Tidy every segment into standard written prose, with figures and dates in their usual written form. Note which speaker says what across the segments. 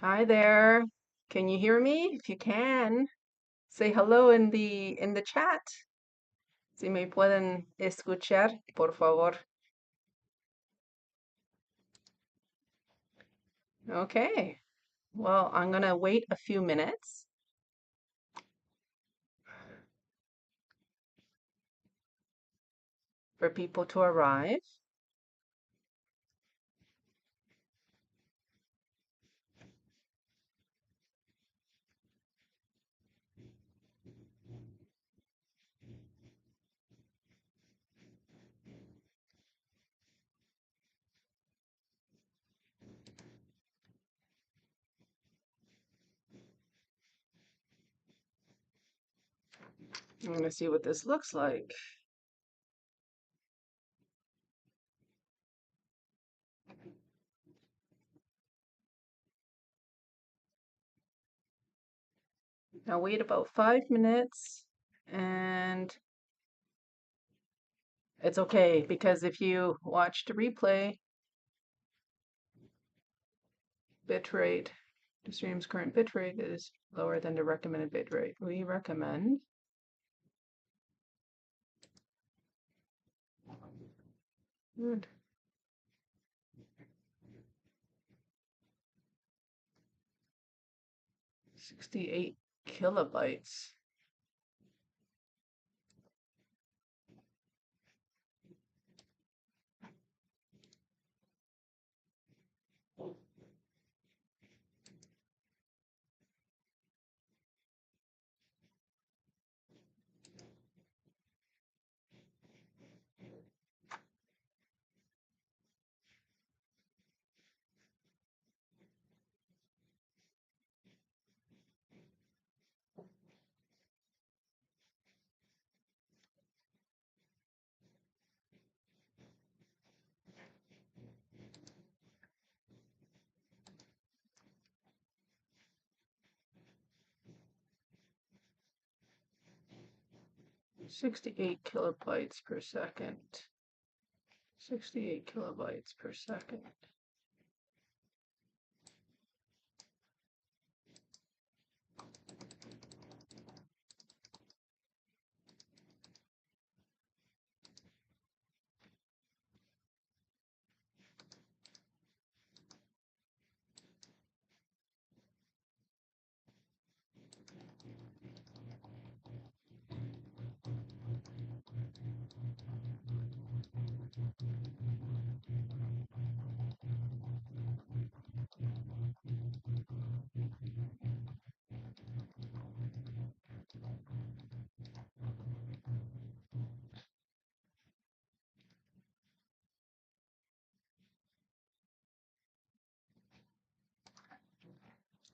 Speaker 1: Hi there. Can you hear me? If you can, say hello in the chat. Si me pueden escuchar, por favor. Okay. Well, I'm gonna wait a few minutes for people to arrive. I'm gonna see what this looks like. Now wait about 5 minutes, and it's okay because if you watch the replay, bitrate, the stream's current bitrate is lower than the recommended bitrate. We recommend Good. 68 kilobytes. Sixty-eight kilobytes per second. 68 kilobytes per second.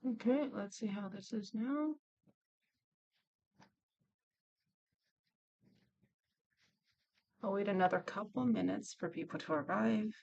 Speaker 1: Okay, let's see how this is now. I'll wait another couple minutes for people to arrive.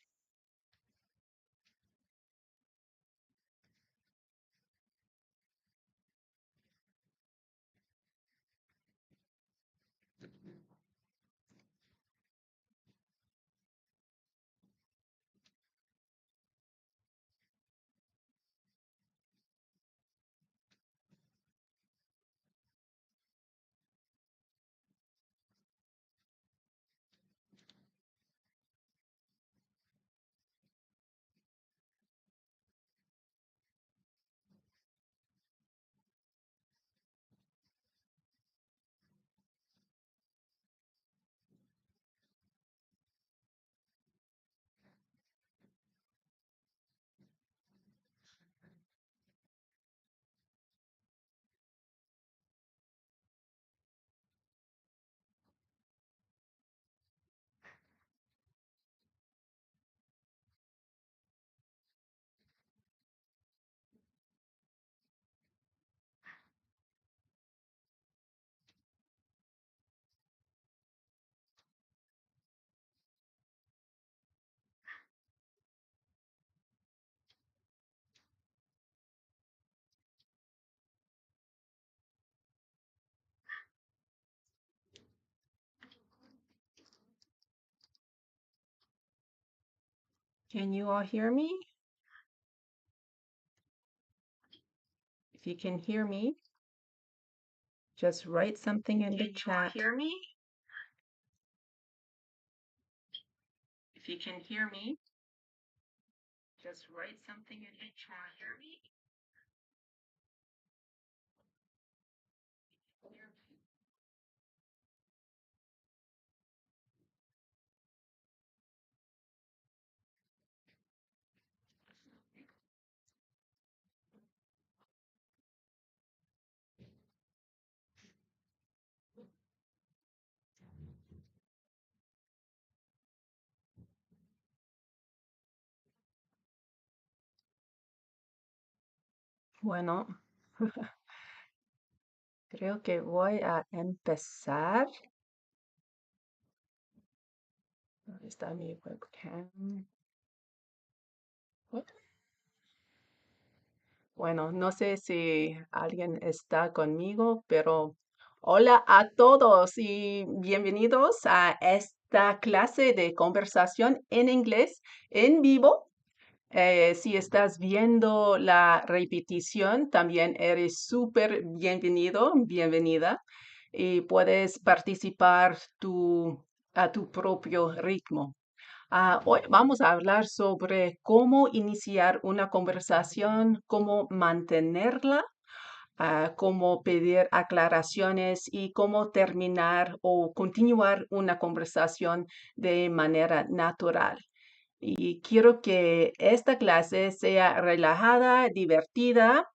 Speaker 1: Can you all hear me? If you can hear me, just write something in the chat. Hear me? If you can hear me, just write something in the chat. Hear me? Bueno, creo que voy a empezar. ¿Dónde está mi webcam? Bueno, no sé si alguien está conmigo, pero hola a todos y bienvenidos a esta clase de conversación en inglés en vivo. Si estás viendo la repetición, también eres súper bienvenido, bienvenida, y puedes participar a tu propio ritmo. Hoy vamos a hablar sobre cómo iniciar una conversación, cómo mantenerla, cómo pedir aclaraciones y cómo terminar o continuar una conversación de manera natural. Y quiero que esta clase sea relajada, divertida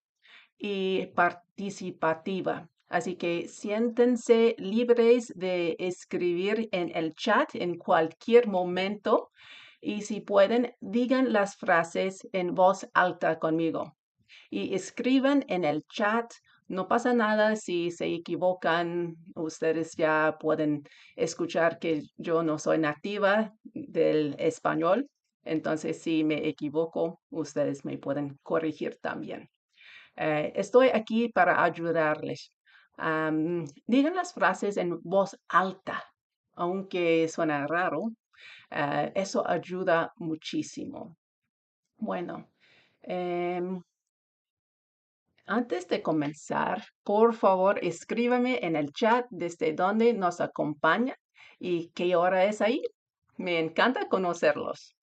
Speaker 1: y participativa. Así que siéntense libres de escribir en el chat en cualquier momento y si pueden, digan las frases en voz alta conmigo y escriban en el chat. No pasa nada si se equivocan. Ustedes ya pueden escuchar que yo no soy nativa del español. Entonces, si me equivoco, ustedes me pueden corregir también. Estoy aquí para ayudarles. Digan las frases en voz alta, aunque suena raro. Eso ayuda muchísimo. Bueno, em, antes de comenzar, por favor, escríbame en el chat desde dónde nos acompaña y qué hora es ahí. Me encanta conocerlos.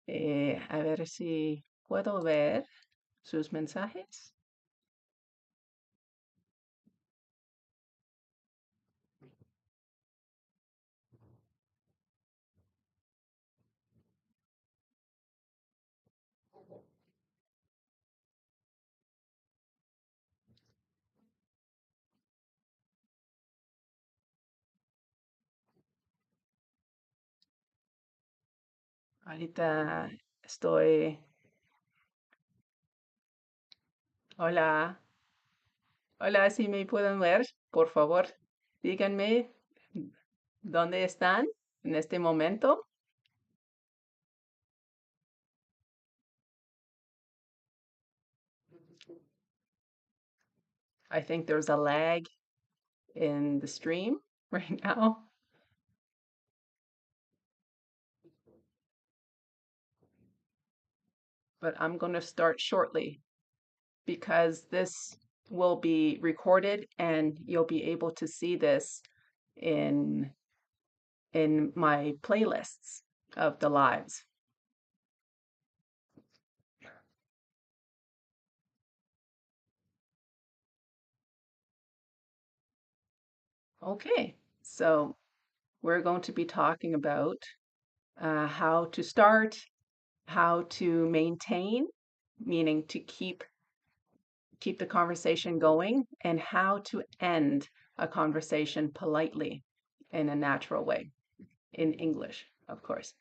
Speaker 1: A ver si puedo ver sus mensajes. Ahorita estoy. Hola, hola, si me pueden ver, por favor, díganme dónde están en este momento. I think there's a lag in the stream right now. But I'm going to start shortly because this will be recorded and you'll be able to see this in my playlists of the lives. Okay, so we're going to be talking about how to start, how to maintain, meaning to keep the conversation going, and how to end a conversation politely in a natural way, in English, of course.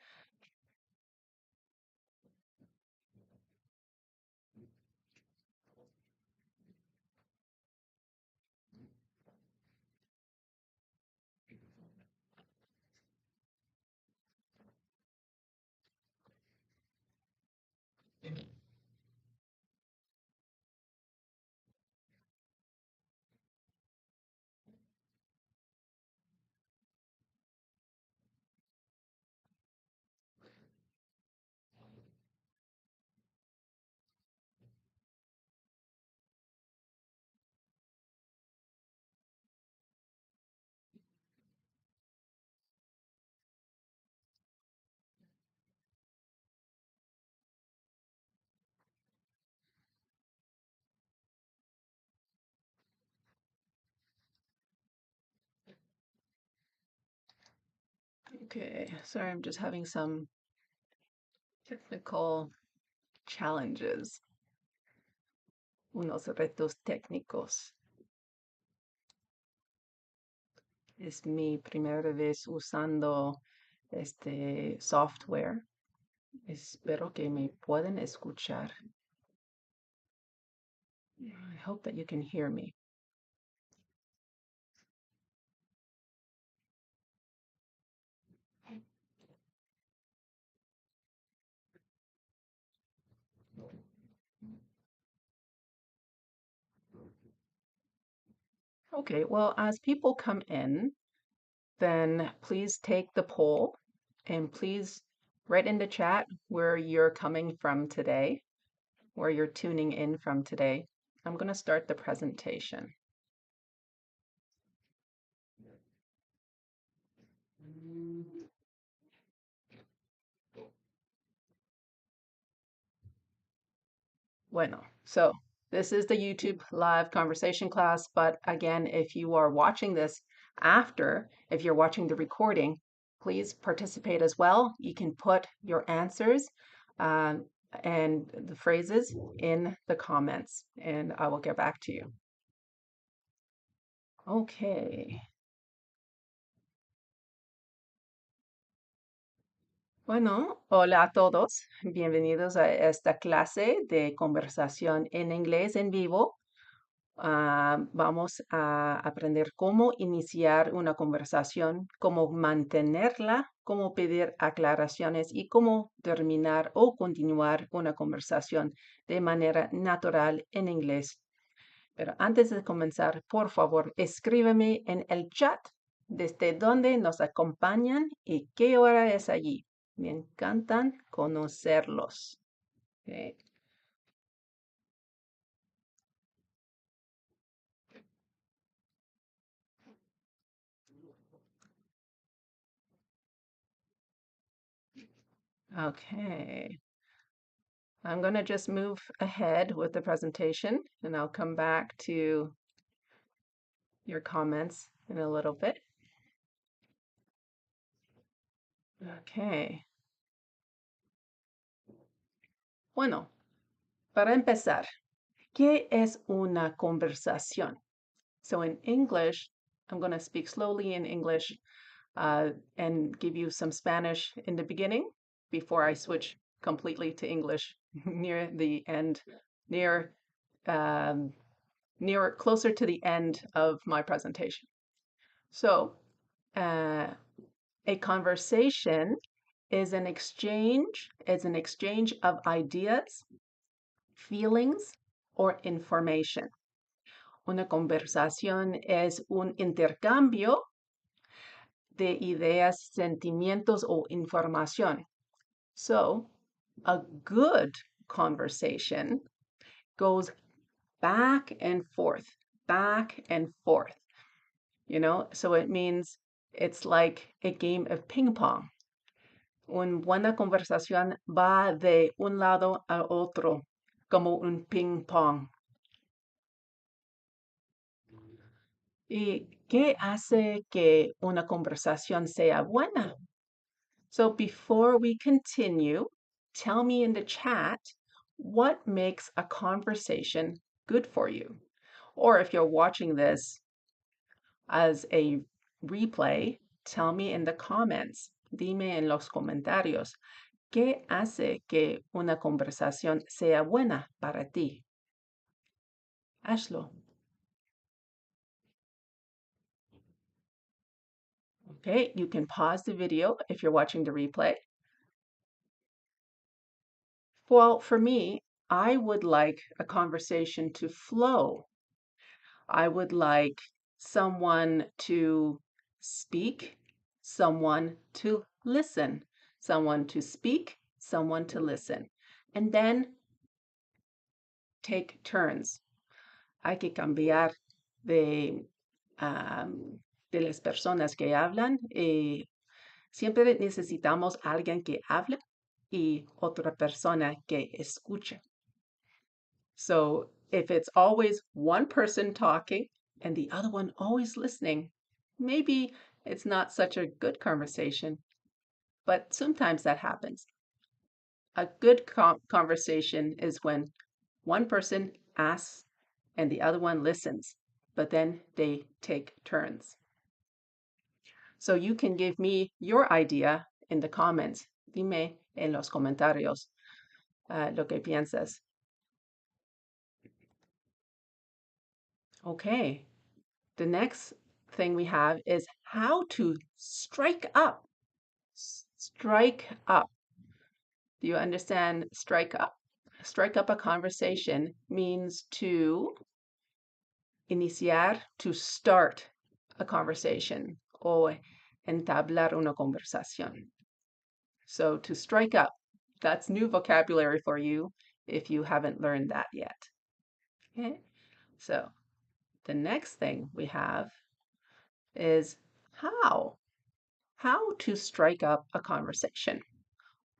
Speaker 1: Okay, sorry, I'm just having some technical challenges, unos retos técnicos. Es mi primera vez usando este software. Espero que me puedan escuchar. I hope that you can hear me. Okay, well, as people come in, then please take the poll and please write in the chat where you're coming from today, where you're tuning in from today. I'm going to start the presentation. Bueno, so this is the YouTube live conversation class, but again, if you are watching this after, if you're watching the recording, please participate as well. You can put your answers and the phrases in the comments, and I will get back to you. Okay. Bueno, hola a todos. Bienvenidos a esta clase de conversación en inglés en vivo. Vamos a aprender cómo iniciar una conversación, cómo mantenerla, cómo pedir aclaraciones y cómo terminar o continuar una conversación de manera natural en inglés. Pero antes de comenzar, por favor, escríbeme en el chat desde dónde nos acompañan y qué hora es allí. Me encantan conocerlos. Okay. Okay. I'm going to just move ahead with the presentation, and I'll come back to your comments in a little bit. Okay. Bueno, para empezar, ¿qué es una conversación? So in English, I'm going to speak slowly in English and give you some Spanish in the beginning before I switch completely to English near the end, closer to the end of my presentation. So, a conversation is an exchange of ideas, feelings, or information. Una conversación es un intercambio de ideas, sentimientos o información. So, a good conversation goes back and forth, you know? So it means it's like a game of ping pong. Una buena conversación va de un lado a otro, como un ping pong. ¿Y qué hace que una conversación sea buena? So before we continue, tell me in the chat what makes a conversation good for you. Or if you're watching this as a replay, tell me in the comments. Dime en los comentarios, ¿qué hace que una conversación sea buena para ti? Hazlo. Okay, you can pause the video if you're watching the replay. Well, for me, I would like a conversation to flow. I would like someone to speak, someone to listen, someone to speak, someone to listen, and then take turns. Hay que cambiar de, de las personas que hablan. Siempre necesitamos alguien que habla y otra persona que escucha. So if it's always one person talking and the other one always listening, maybe it's not such a good conversation. but sometimes that happens. A good conversation is when one person asks and the other one listens, but then they take turns. So you can give me your idea in the comments. Dime en los comentarios lo que piensas. Okay, the next thing we have is how to strike up. Strike up. Do you understand strike up? Strike up a conversation means to iniciar, to start a conversation o entablar una conversación. So to strike up, that's new vocabulary for you if you haven't learned that yet. Okay, so the next thing we have is how. How to strike up a conversation.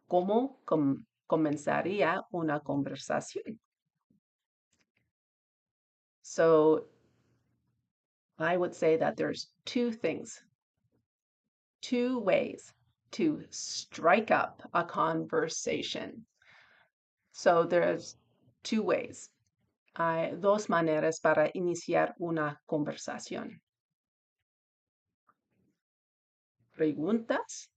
Speaker 1: ¿Cómo comenzaría una conversación? So I would say that there's two things, two ways to strike up a conversation. So there's two ways. Hay dos maneras para iniciar una conversación. Preguntas,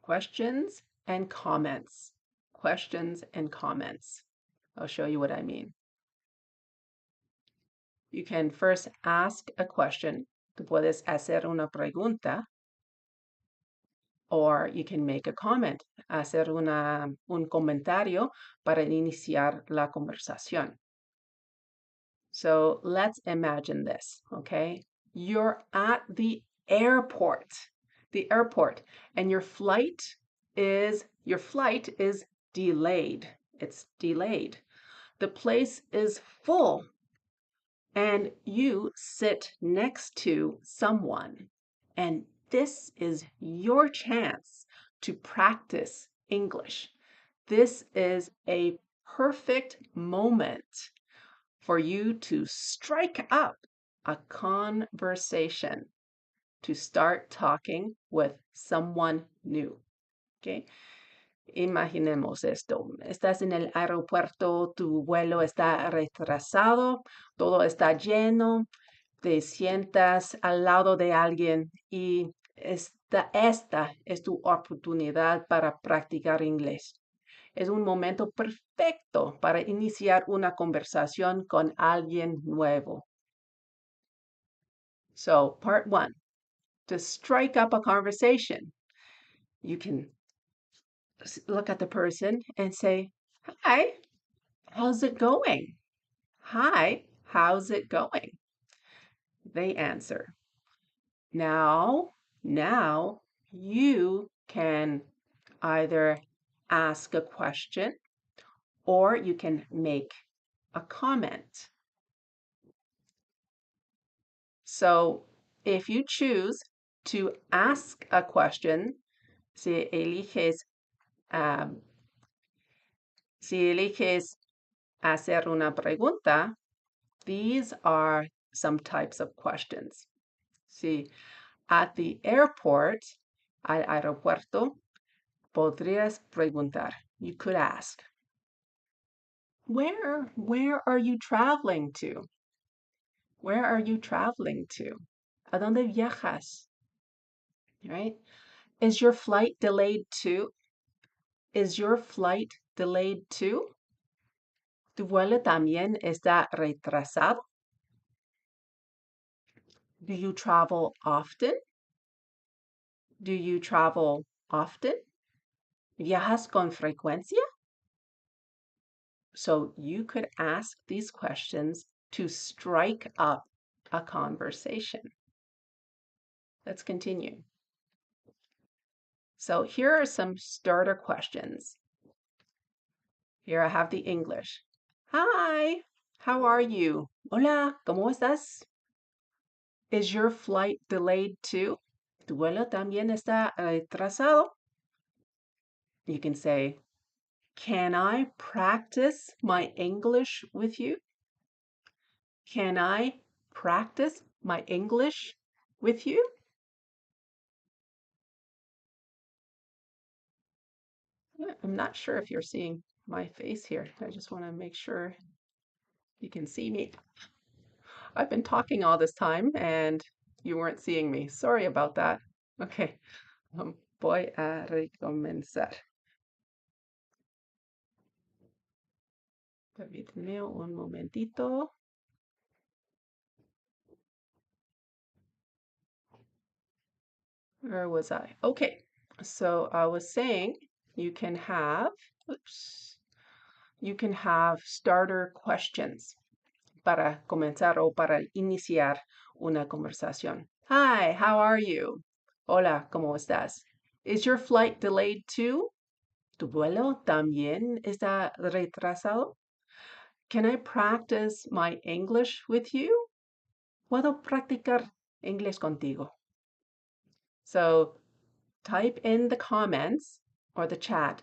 Speaker 1: questions, and comments. Questions and comments. I'll show you what I mean. You can first ask a question. Tú puedes hacer una pregunta. Or you can make a comment, hacer un comentario para iniciar la conversación. So let's imagine this, okay? You're at the airport, and your flight is delayed. It's delayed. The place is full, and you sit next to someone, and this is your chance to practice English. This is a perfect moment for you to strike up a conversation, to start talking with someone new. Okay? Imaginemos esto. Estás en el aeropuerto, tu vuelo está retrasado, todo está lleno, te sientas al lado de alguien y esta es tu oportunidad para practicar inglés. Es un momento perfecto para iniciar una conversación con alguien nuevo. So, part one, to strike up a conversation, you can look at the person and say, "Hi, how's it going? Hi, how's it going?" They answer. Now you can either ask a question or you can make a comment. So if you choose to ask a question, si eliges hacer una pregunta, these are some types of questions. See, at the airport, al aeropuerto, podrías preguntar. You could ask, where are you traveling to? Where are you traveling to? ¿A dónde viajas? Right? Is your flight delayed too? Is your flight delayed too? ¿Tu vuelo también está retrasado? Do you travel often? Do you travel often? ¿Viajas con frecuencia? So you could ask these questions to strike up a conversation. Let's continue. So here are some starter questions. Here I have the English. Hi, how are you? Hola, ¿cómo estás? Is your flight delayed too? ¿Tu vuelo también está retrasado? You can say, can I practice my English with you? Can I practice my English with you? I'm not sure if you're seeing my face here. I just want to make sure you can see me. I've been talking all this time and you weren't seeing me. Sorry about that. Okay, voy a recomenzar. Permítanme un momentito. Where was I? Okay, so I was saying you can have, oops, you can have starter questions para comenzar o para iniciar una conversación. Hi, how are you? Hola, ¿cómo estás? Is your flight delayed too? ¿Tu vuelo también está retrasado? Can I practice my English with you? ¿Puedo practicar inglés contigo? So type in the comments or the chat.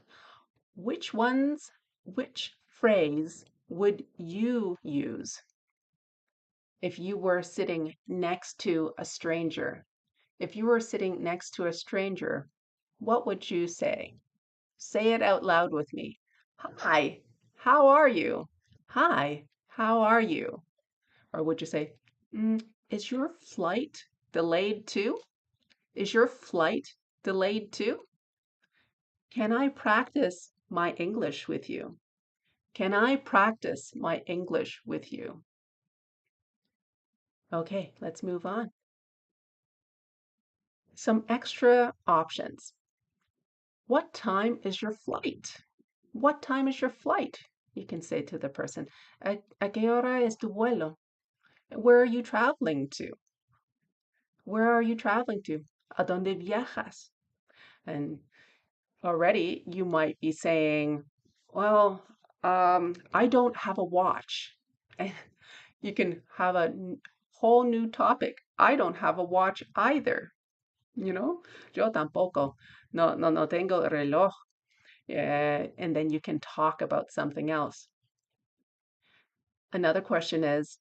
Speaker 1: Which phrase would you use if you were sitting next to a stranger? If you were sitting next to a stranger, what would you say? Say it out loud with me. Hi, how are you? Hi, how are you? Or would you say, is your flight delayed too? Is your flight delayed too? Can I practice my English with you? Can I practice my English with you? Okay, let's move on. Some extra options. What time is your flight? What time is your flight? You can say to the person, ¿A qué hora es tu vuelo? Where are you traveling to? Where are you traveling to? ¿A dónde viajas? And already you might be saying, well, I don't have a watch. And you can have a whole new topic. I don't have a watch either. You know, yo tampoco. No tengo reloj. And then you can talk about something else. Another question is,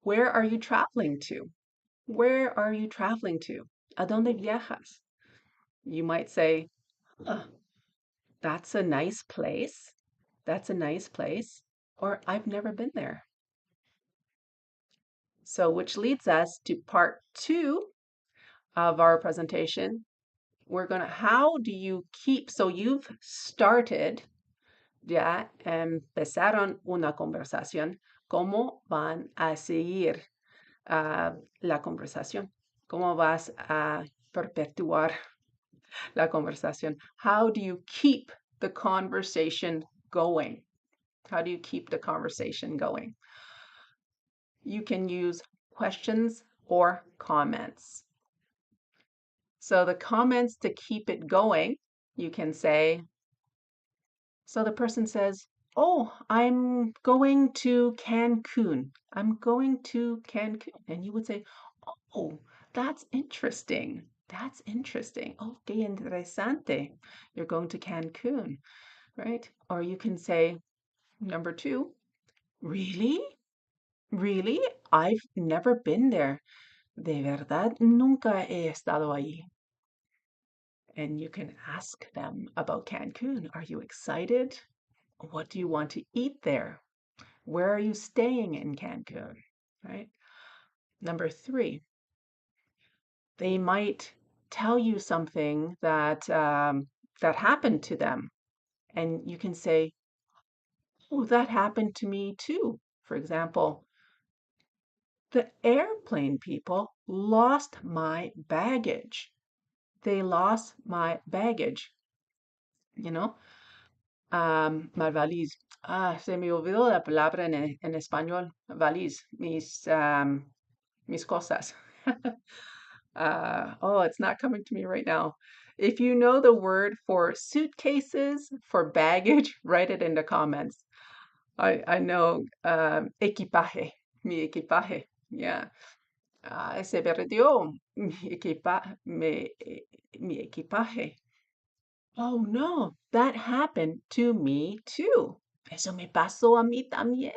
Speaker 1: where are you traveling to? Where are you traveling to? ¿A dónde viajas? You might say, "Oh, that's a nice place. That's a nice place." Or I've never been there. So, which leads us to part 2 of our presentation. How do you keep, so you've started, ya empezaron una conversación. ¿Cómo van a seguir la conversación? ¿Cómo vas a perpetuar la conversación? How do you keep the conversation going? How do you keep the conversation going? You can use questions or comments. So the comments to keep it going, you can say, so the person says, oh, I'm going to Cancun. I'm going to Cancun. And you would say, oh, that's interesting. That's interesting. Oh, qué interesante. You're going to Cancun, right? Or you can say, number 2, really? Really? I've never been there. De verdad, nunca he estado allí. And you can ask them about Cancun. Are you excited? What do you want to eat there? Where are you staying in Cancun? Right? Number 3, they might tell you something that that happened to them, and you can say, "Oh, that happened to me too." For example, the airplane people lost my baggage. They lost my baggage. You know, my valise. Se me olvidó la palabra en español. Valise. Mis cosas. It's not coming to me right now. If you know the word for suitcases, for baggage, write it in the comments. I know equipaje, mi equipaje. Yeah. Se perdió mi equipaje. Oh no, that happened to me too. Eso me pasó a mí también.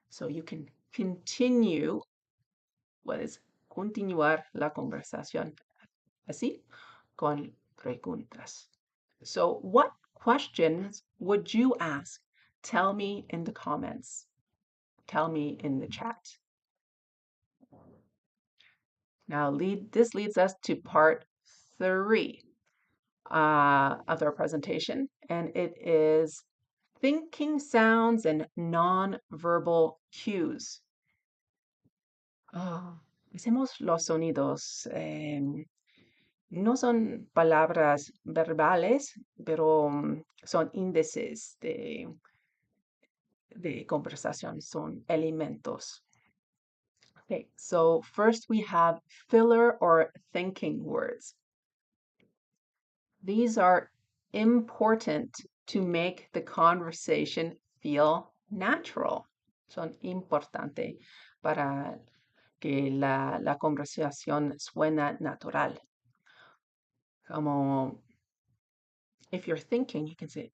Speaker 1: So you can continue, puedes continuar la conversación así con preguntas. So what questions would you ask? Tell me in the comments. Tell me in the chat. Now, this leads us to part 3 of our presentation, and it is thinking sounds and non-verbal cues. Hacemos los sonidos. No son palabras verbales, pero son índices de conversación, son elementos. Okay, so first we have filler or thinking words. These are important to make the conversation feel natural. Son importantes para que la conversación suena natural. Como if you're thinking, you can say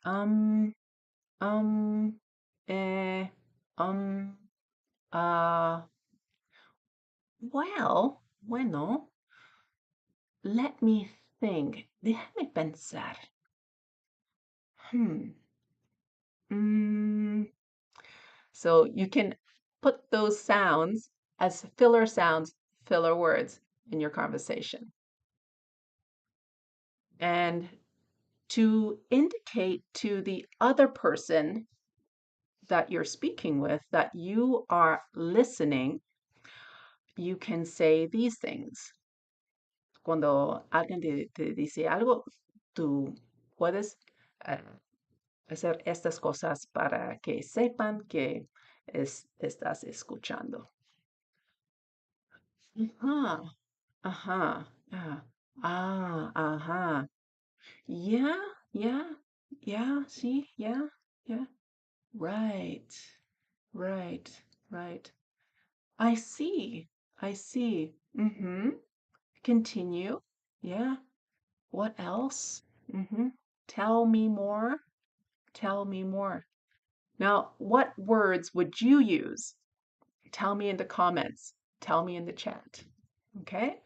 Speaker 1: bueno, let me think. Déjame pensar. So you can put those sounds as filler sounds, filler words in your conversation. And to indicate to the other person that you're speaking with that you are listening, you can say these things. Cuando alguien te dice algo, tú puedes hacer estas cosas para que sepan que estás escuchando. Ajá. Ajá. Yeah, sí, yeah. Right. I see. Continue. Yeah. What else? Tell me more. Now, what words would you use? Tell me in the comments. Tell me in the chat. Okay?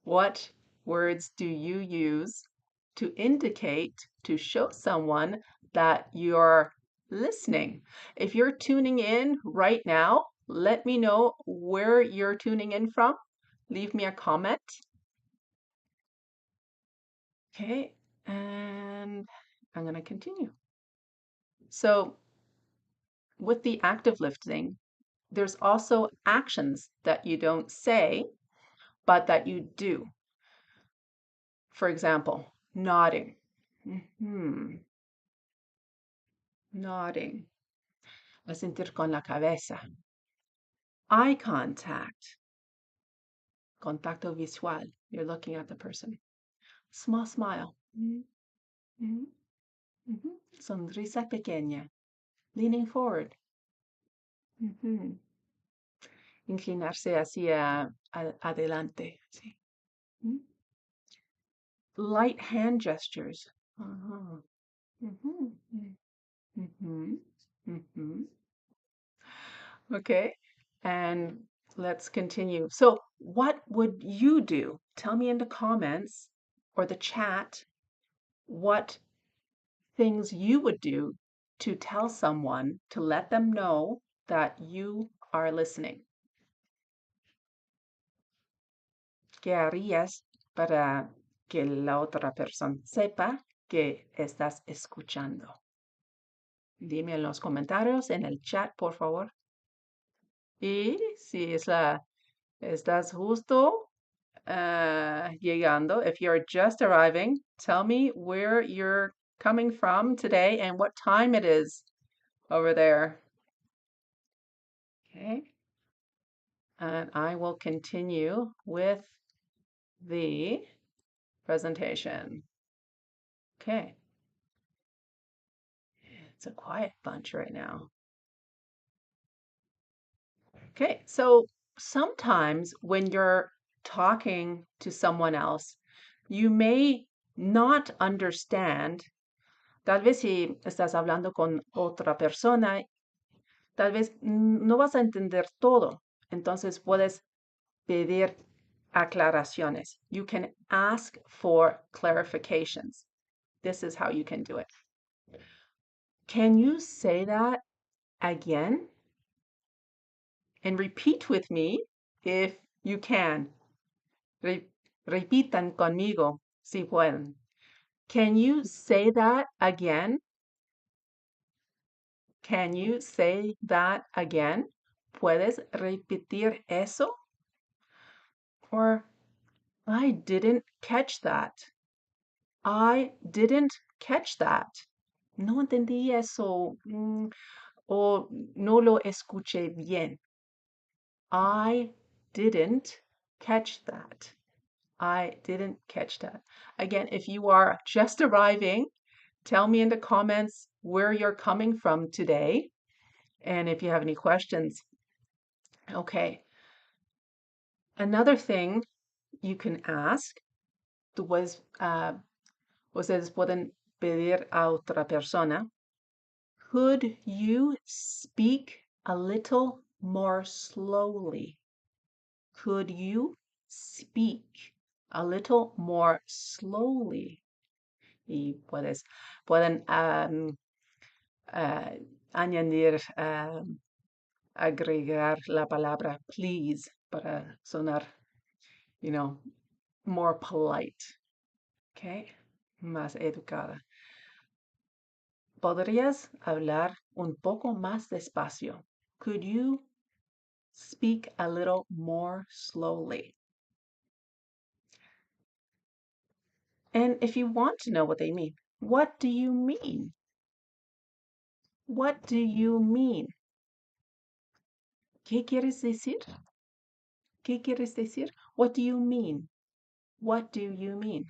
Speaker 1: What words do you use to indicate, to show someone that you're listening? If you're tuning in right now, let me know where you're tuning in from. Leave me a comment. Okay, and I'm going to continue. So, with the active listening, there's also actions that you don't say, but that you do. For example, nodding. Nodding. Asentir con la cabeza. Eye contact. Contacto visual. You're looking at the person. Small smile. Sonrisa pequeña. Leaning forward. Inclinarse hacia adelante. Sí. Light hand gestures. Okay, and let's continue. So, what would you do? Tell me in the comments or the chat what things you would do to tell someone, to let them know that you are listening. ¿Qué harías para que la otra persona sepa que estás escuchando? Dime en los comentarios, en el chat, por favor. Y si estás justo llegando, if you're just arriving, tell me where you're coming from today and what time it is over there. Okay. And I will continue with the presentation. Okay. It's a quiet bunch right now. Okay, so sometimes when you're talking to someone else, you may not understand. Tal vez si estás hablando con otra persona, tal vez no vas a entender todo. Entonces puedes pedir aclaraciones. You can ask for clarifications. This is how you can do it. Can you say that again? And repeat with me if you can. Repitan conmigo si pueden. Can you say that again? Can you say that again? ¿Puedes repetir eso? Or I didn't catch that. I didn't catch that. No entendí eso. O no lo escuché bien. I didn't catch that. I didn't catch that. Again, if you are just arriving, tell me in the comments where you're coming from today and if you have any questions. Okay. Another thing you can ask, ustedes pueden pedir a otra persona, could you speak a little more slowly? Could you speak a little more slowly? Y pueden añadir, agregar la palabra please para sonar, more polite. Okay? Más educada. ¿Podrías hablar un poco más despacio? Could you speak a little more slowly? And if you want to know what they mean, what do you mean? What do you mean? ¿Qué quieres decir? ¿Qué quieres decir? What do you mean? What do you mean?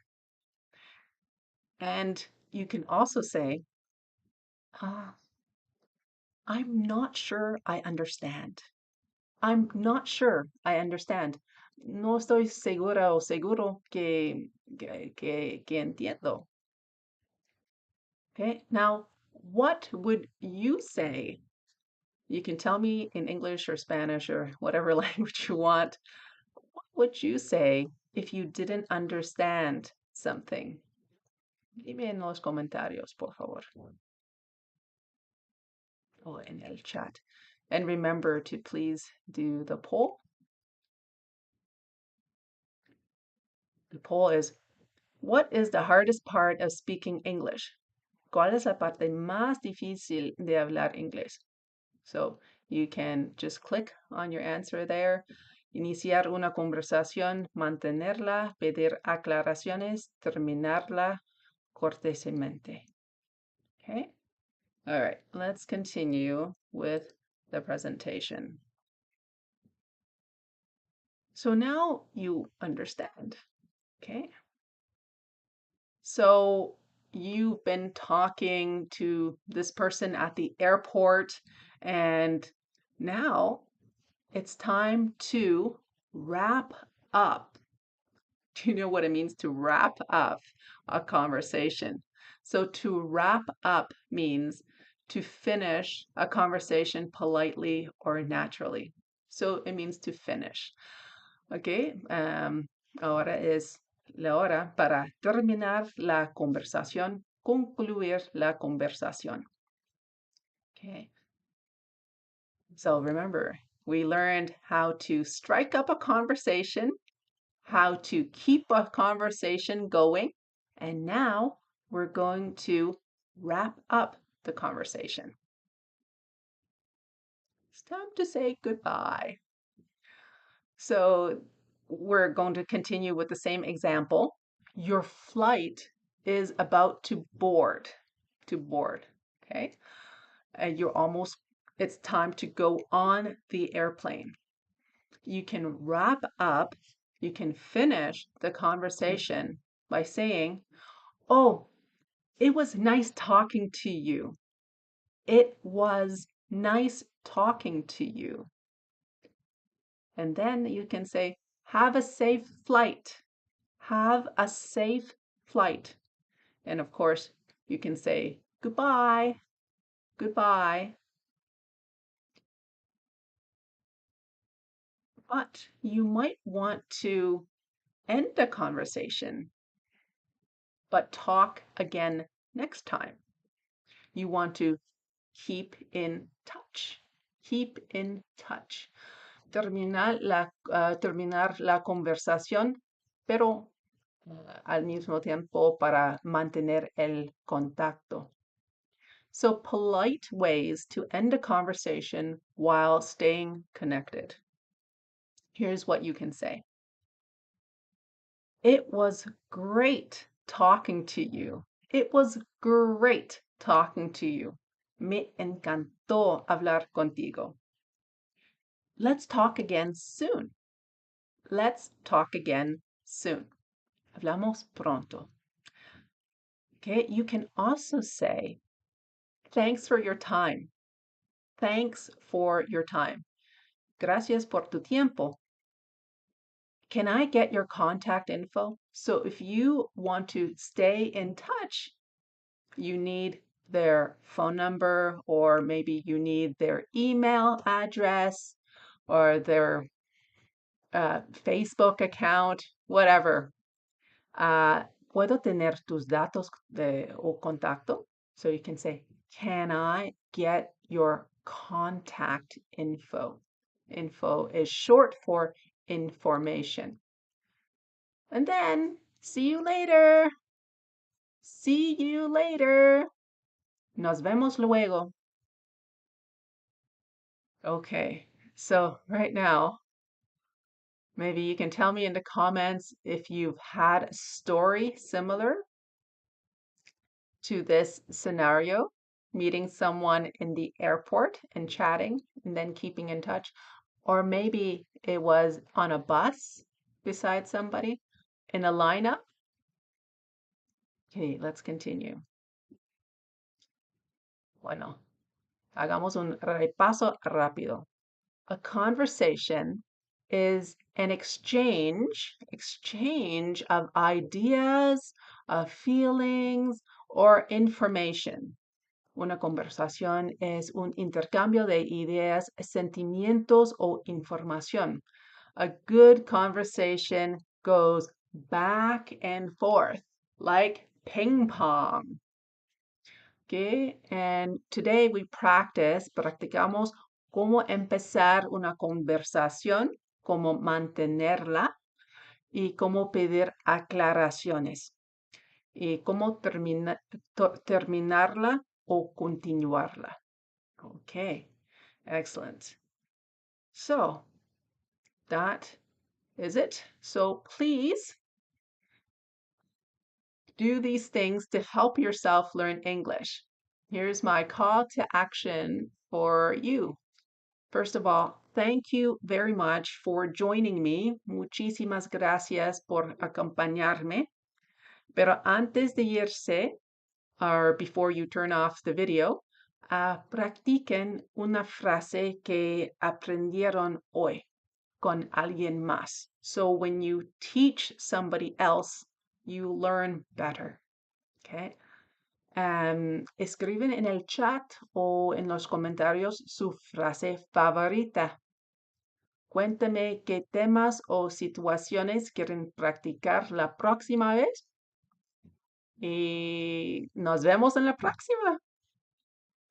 Speaker 1: And you can also say, I'm not sure I understand. I'm not sure I understand. No estoy segura o seguro que entiendo. Okay, now what would you say? You can tell me in English or Spanish or whatever language you want. What would you say if you didn't understand something? Dime en los comentarios, por favor. Or in el chat. And remember to please do the poll. The poll is, what is the hardest part of speaking English? ¿Cuál es la parte más difícil de hablar inglés? So you can just click on your answer there. Iniciar una conversación, mantenerla, pedir aclaraciones, terminarla cortésmente. Okay? All right, let's continue with the presentation. So now you understand, okay? So you've been talking to this person at the airport, and now it's time to wrap up. Do you know what it means to wrap up a conversation? So to wrap up means to finish a conversation politely or naturally. So it means to finish. Okay, ahora es la hora para terminar la conversación, concluir la conversación. Okay. So remember, we learned how to strike up a conversation, how to keep a conversation going, and now we're going to wrap up the conversation. It's time to say goodbye. So we're going to continue with the same example. Your flight is about to board, okay? And it's time to go on the airplane. You can wrap up, you can finish the conversation by saying, oh, it was nice talking to you. It was nice talking to you. And then you can say, have a safe flight. Have a safe flight. And of course, you can say goodbye, goodbye. But you might want to end the conversation, but talk again next time. You want to keep in touch. Keep in touch. Terminar la conversación, pero al mismo tiempo para mantener el contacto. So, polite ways to end a conversation while staying connected. Here's what you can say. It was great talking to you. It was great talking to you. Me encantó hablar contigo. Let's talk again soon. Let's talk again soon. Hablamos pronto. Okay, you can also say, thanks for your time. Thanks for your time. Gracias por tu tiempo. Can I get your contact info? So if you want to stay in touch, you need their phone number, or maybe you need their email address or their Facebook account, whatever. ¿Puedo tener tus datos o contacto? So you can say, can I get your contact info? Info is short for information. And then, see you later. See you later. Nos vemos luego. Okay, so right now, maybe you can tell me in the comments if you've had a story similar to this scenario, meeting someone in the airport and chatting and then keeping in touch. Or maybe it was on a bus beside somebody in a lineup. Okay, let's continue. Bueno, hagamos un repaso rápido. A conversation is an exchange of ideas, of feelings, or information. Una conversación es un intercambio de ideas, sentimientos o información. A good conversation goes back and forth like ping pong. Okay, and today we practicamos cómo empezar una conversación, cómo mantenerla y cómo pedir aclaraciones y cómo terminarla o continuarla. Okay, excellent. So that is it. So please do these things to help yourself learn English. Here's my call to action for you. First of all, thank you very much for joining me. Muchísimas gracias por acompañarme. Pero antes de irse, or before you turn off the video, practiquen una frase que aprendieron hoy con alguien más. So when you teach somebody else, you learn better. Okay? Escriben en el chat o en los comentarios su frase favorita. Cuéntame qué temas o situaciones quieren practicar la próxima vez. Y nos vemos en la próxima.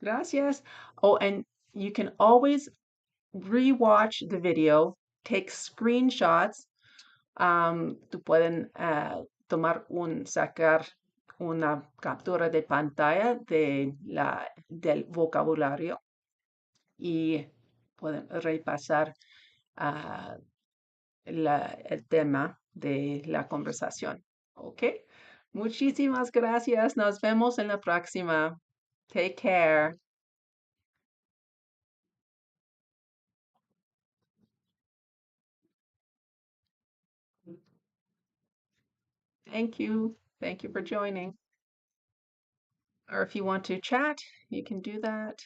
Speaker 1: Gracias. Oh, and you can always rewatch the video, take screenshots. Tú pueden sacar una captura de pantalla del vocabulario y pueden repasar el tema de la conversación. ¿Ok? Muchísimas gracias. Nos vemos en la próxima. Take care. Thank you. Thank you for joining. Or if you want to chat, you can do that.